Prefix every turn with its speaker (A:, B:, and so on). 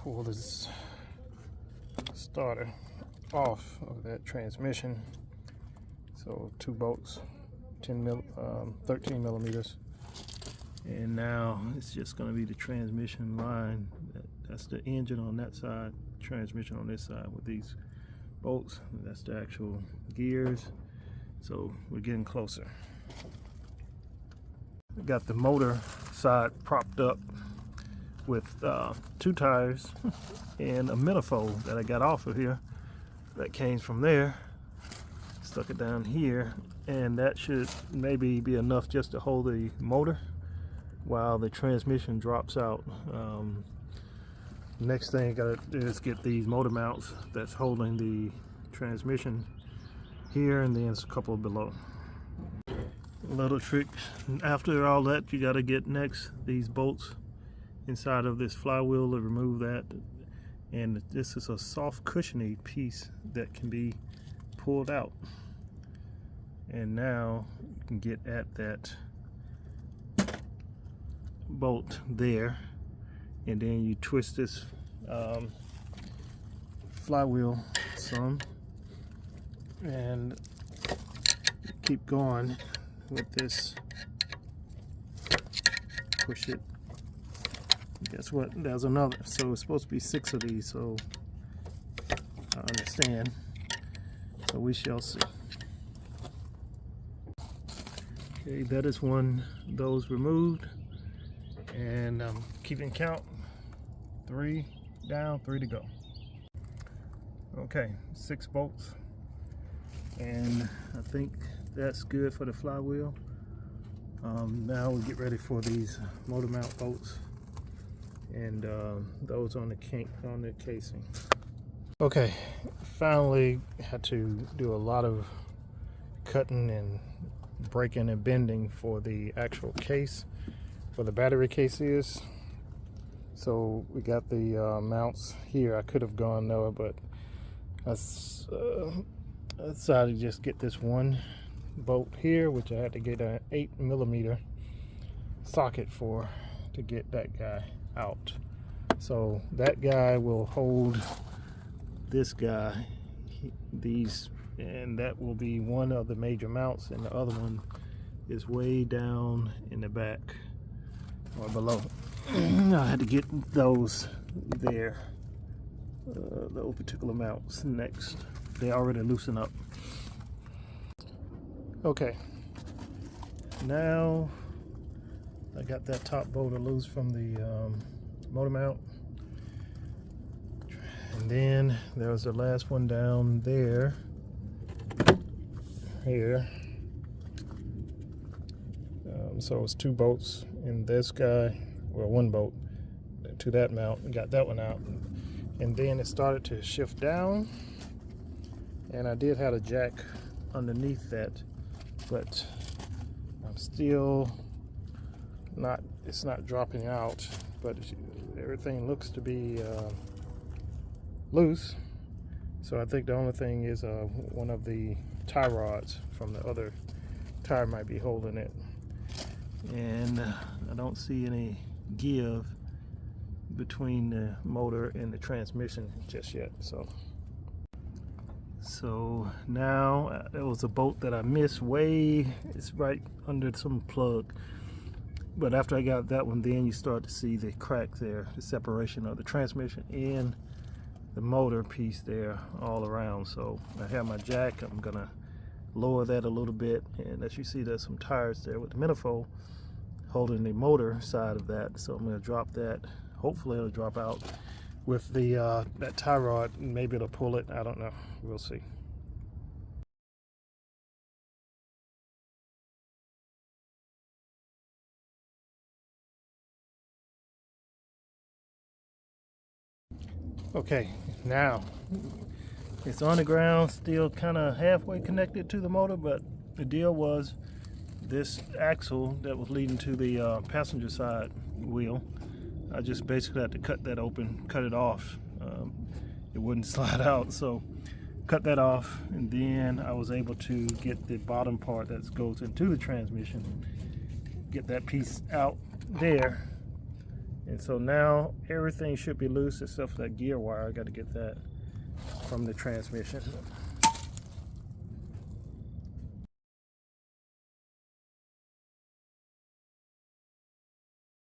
A: pull this starter off of that transmission. So 2 bolts, 13 millimeters. And now it's just going to be the transmission line. That's the engine on that side, transmission on this side with these bolts. That's the actual gears. So we're getting closer. I got the motor side propped up with 2 tires and a manifold that I got off of here that came from there. Stuck it down here, and that should maybe be enough just to hold the motor while the transmission drops out. Next thing I gotta do is get these motor mounts that's holding the transmission here, and then it's a couple below. Little trick after all that, you got to get next these bolts inside of this flywheel to remove that. And this is a soft cushiony piece that can be pulled out, and now you can get at that bolt there, and then you twist this flywheel some and keep going with this. Push it. Guess what? There's another. So it's supposed to be 6 of these, so I understand. So we shall see. Okay, that is one of those removed, and I'm keeping count. 3 down, 3 to go. Okay, 6 bolts, and I think that's good for the flywheel. Now we get ready for these motor mount bolts, and those on the casing. Okay, finally had to do a lot of cutting and breaking and bending for the actual case, where the battery case is. So we got the mounts here. I could have gone lower, but I decided to just get this one bolt here, which I had to get an 8 millimeter socket for to get that guy out. So that guy will hold this guy, these, and that will be one of the major mounts, and the other one is way down in the back or below. I had to get those there, those particular mounts next. They already loosen up. Okay, now I got that top bolter loose from the motor mount, and then there was the last one down there, here. So it's 2 bolts in this guy, well, 1 bolt to that mount. Got that one out, and then it started to shift down, and I did have a jack underneath that, but I'm still not, it's not dropping out, but everything looks to be loose. So I think the only thing is one of the tie rods from the other tire might be holding it, and I don't see any give between the motor and the transmission just yet. So now there was a bolt that I missed way, it's right under some plug, but after I got that one, then you start to see the crack there, the separation of the transmission and the motor piece there all around. So I have my jack. I'm gonna lower that a little bit, and as you see, there's some tires there with the manifold holding the motor side of that. So I'm gonna drop that. Hopefully it'll drop out with the that tie rod. Maybe it'll pull it, I don't know, we'll see. Okay, now it's on the ground, still kind of halfway connected to the motor, but the deal was this axle that was leading to the passenger side wheel, I just basically had to cut that open, cut it off. It wouldn't slide out, so cut that off, and then I was able to get the bottom part that goes into the transmission, get that piece out there, And so now everything should be loose except for that gear wire. I got to get that from the transmission.